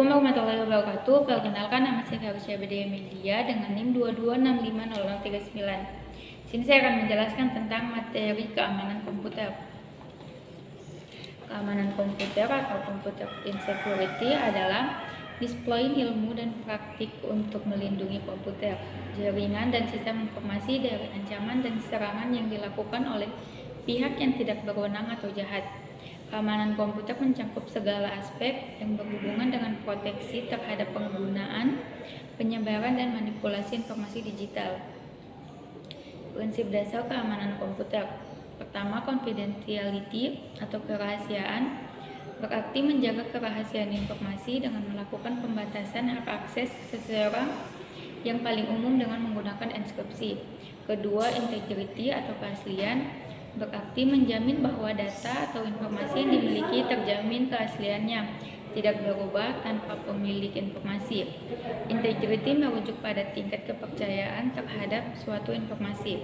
Assalamualaikum warahmatullahi wabarakatuh. Perkenalkan, nama saya Harusya Bedia Media dengan NIM 2265039. Sini saya akan menjelaskan tentang materi keamanan komputer. Keamanan komputer atau computer insecurity adalah displaying ilmu dan praktik untuk melindungi komputer, jaringan dan sistem informasi dari ancaman dan serangan yang dilakukan oleh pihak yang tidak berwenang atau jahat. Keamanan komputer mencakup segala aspek yang berhubungan dengan proteksi terhadap penggunaan, penyebaran, dan manipulasi informasi digital. Prinsip dasar keamanan komputer. Pertama, confidentiality atau kerahasiaan, berarti menjaga kerahasiaan informasi dengan melakukan pembatasan hak akses seseorang yang paling umum dengan menggunakan enkripsi. Kedua, integrity atau keaslian, berarti menjamin bahwa data atau informasi yang dimiliki terjamin keasliannya, tidak berubah tanpa pemilik informasi. Integrity merujuk pada tingkat kepercayaan terhadap suatu informasi.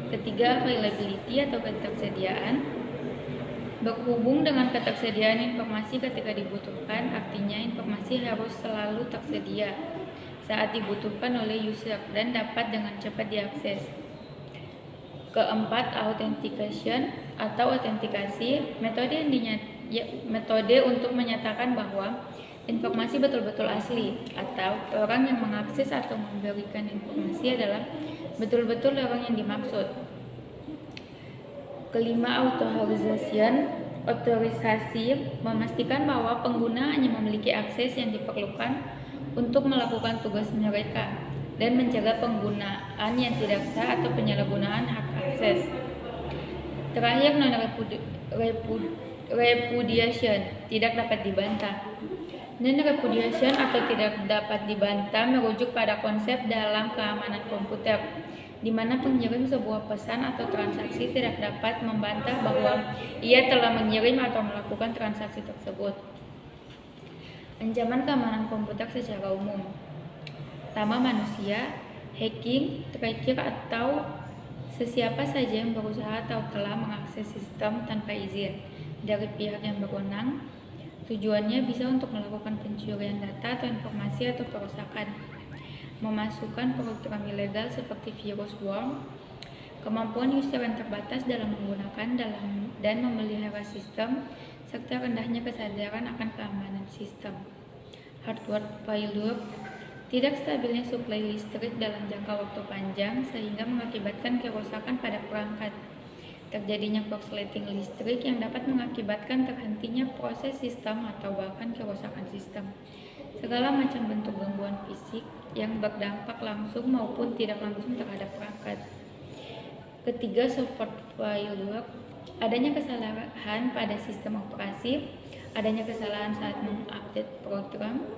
Ketiga, availability atau ketersediaan, berhubung dengan ketersediaan informasi ketika dibutuhkan, artinya informasi harus selalu tersedia saat dibutuhkan oleh user dan dapat dengan cepat diakses. Keempat, authentication atau autentikasi, metode untuk menyatakan bahwa informasi betul-betul asli atau orang yang mengakses atau memberikan informasi adalah betul-betul orang yang dimaksud. Kelima, otorisasi, memastikan bahwa pengguna hanya memiliki akses yang diperlukan untuk melakukan tugas mereka dan mencegah penggunaan yang tidak sah atau penyalahgunaan hak akses. Terakhir, non-repudiation, tidak dapat dibantah. Non-repudiation atau tidak dapat dibantah merujuk pada konsep dalam keamanan komputer, di mana pengirim sebuah pesan atau transaksi tidak dapat membantah bahwa ia telah mengirim atau melakukan transaksi tersebut. Ancaman keamanan komputer secara umum. Pertama, manusia, hacking, tracker, atau sesiapa saja yang berusaha atau telah mengakses sistem tanpa izin dari pihak yang berwenang. Tujuannya bisa untuk melakukan pencurian data atau informasi atau perusakan, memasukkan program ilegal seperti virus worm, kemampuan user yang terbatas dalam menggunakan dan memelihara sistem, serta rendahnya kesadaran akan keamanan sistem. Hardware failure, tidak stabilnya suplai listrik dalam jangka waktu panjang sehingga mengakibatkan kerusakan pada perangkat. Terjadinya korsleting listrik yang dapat mengakibatkan terhentinya proses sistem atau bahkan kerusakan sistem. Segala macam bentuk gangguan fisik yang berdampak langsung maupun tidak langsung terhadap perangkat. Ketiga, software failure, adanya kesalahan pada sistem operasi, adanya kesalahan saat mengupdate program,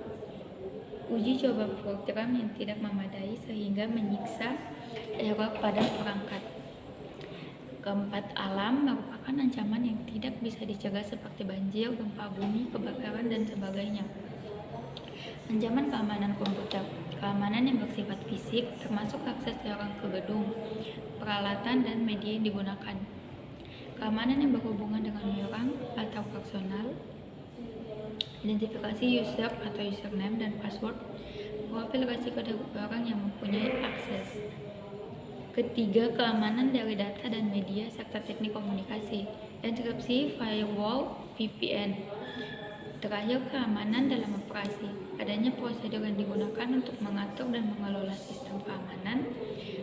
uji coba program yang tidak memadai sehingga menyiksa error pada perangkat. Keempat, alam merupakan ancaman yang tidak bisa dicegah seperti banjir, gempa bumi, kebakaran, dan sebagainya. Ancaman keamanan komputer, keamanan yang bersifat fisik termasuk akses orang ke gedung, peralatan, dan media yang digunakan. Keamanan yang berhubungan dengan orang atau personal, identifikasi user atau username dan password, profil resiko dari orang yang mempunyai akses. Ketiga, keamanan dari data dan media serta teknik komunikasi, enkripsi, firewall, VPN. Terakhir, keamanan dalam operasi, adanya prosedur yang digunakan untuk mengatur dan mengelola sistem keamanan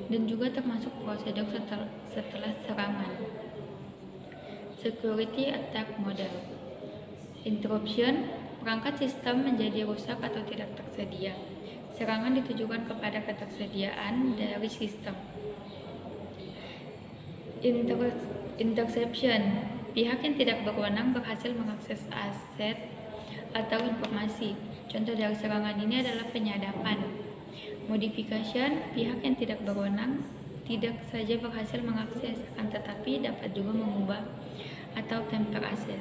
dan juga termasuk prosedur setelah serangan. Security attack model. Interruption, perangkat sistem menjadi rusak atau tidak tersedia. Serangan ditujukan kepada ketersediaan dari sistem. Interception, pihak yang tidak berwenang berhasil mengakses aset atau informasi. Contoh dari serangan ini adalah penyadapan. Modification, pihak yang tidak berwenang tidak saja berhasil mengakses, akan tetapi dapat juga mengubah atau tamper aset.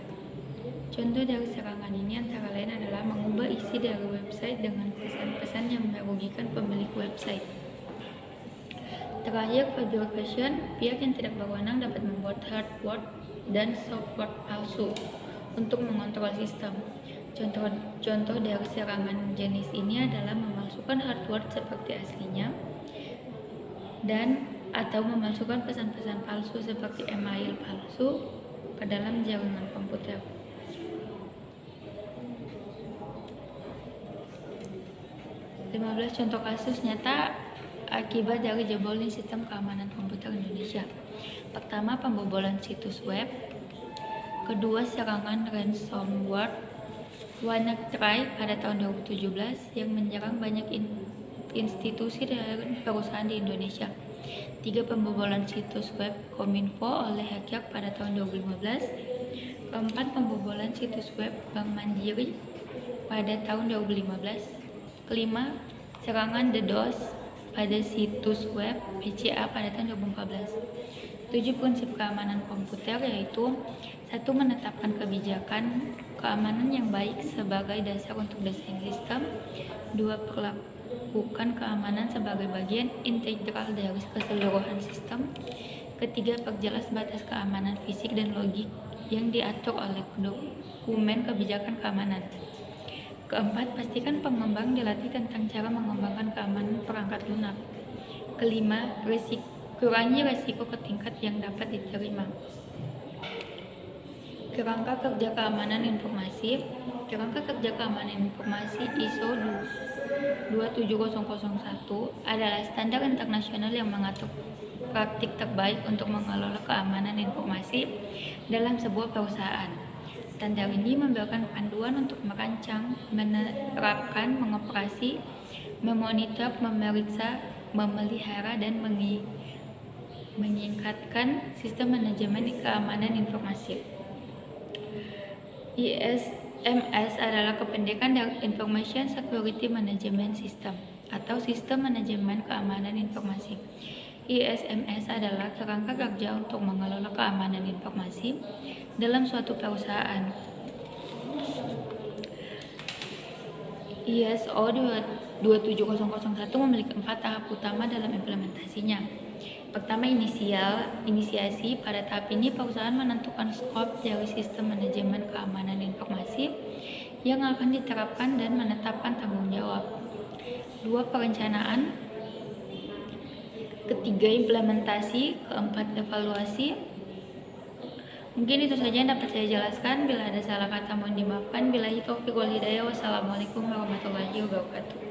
Contoh dari serangan ini antara lain adalah mengubah isi dari website dengan pesan-pesan yang merugikan pemilik website. Terakhir, fabrication, pihak yang tidak berwenang dapat membuat hardware dan software palsu untuk mengontrol sistem. Contoh dari serangan jenis ini adalah memalsukan hardware seperti aslinya dan atau memasukkan pesan-pesan palsu seperti email palsu ke dalam jaringan komputer. Contoh kasus nyata akibat dari jebolnya sistem keamanan komputer Indonesia. Pertama, pembobolan situs web. Kedua, serangan ransomware WannaCry pada tahun 2017 yang menyerang banyak institusi dan perusahaan di Indonesia. 3. Pembobolan situs web Kominfo oleh hacker pada tahun 2015. 4. Pembobolan situs web Bank Mandiri pada tahun 2015. 5. Serangan DDoS pada situs web BCA pada tahun 2014. 7. Prinsip keamanan komputer yaitu 1. Menetapkan kebijakan keamanan yang baik sebagai dasar untuk desain sistem. 2. Perlakukan keamanan sebagai bagian integral dari keseluruhan sistem. Ketiga, perjelas batas keamanan fisik dan logik yang diatur oleh dokumen kebijakan keamanan. Keempat, pastikan pengembang dilatih tentang cara mengembangkan keamanan perangkat lunak. Kelima, kurangi resiko ke tingkat yang dapat diterima. Kerangka kerja keamanan informasi. Kerangka kerja keamanan informasi ISO 27001 adalah standar internasional yang mengatur praktik terbaik untuk mengelola keamanan informasi dalam sebuah perusahaan. Standar ini memberikan panduan untuk merancang, menerapkan, mengoperasi, memonitor, memeriksa, memelihara, dan meningkatkan sistem manajemen keamanan informasi. ISMS adalah kependekan dari Information Security Management System atau Sistem Manajemen Keamanan Informasi. ISMS adalah kerangka kerja untuk mengelola keamanan informasi dalam suatu perusahaan. ISO 27001 memiliki 4 tahap utama dalam implementasinya. Pertama, inisiasi. Pada tahap ini perusahaan menentukan skop dari sistem manajemen keamanan informasi yang akan diterapkan dan menetapkan tanggung jawab. 2. Perencanaan. Ketiga, implementasi. Keempat, evaluasi. Mungkin itu saja yang dapat saya jelaskan. Bila ada salah kata mohon dimaafkan. Billahi taufiq wal hidayah. Wassalamualaikum warahmatullahi wabarakatuh.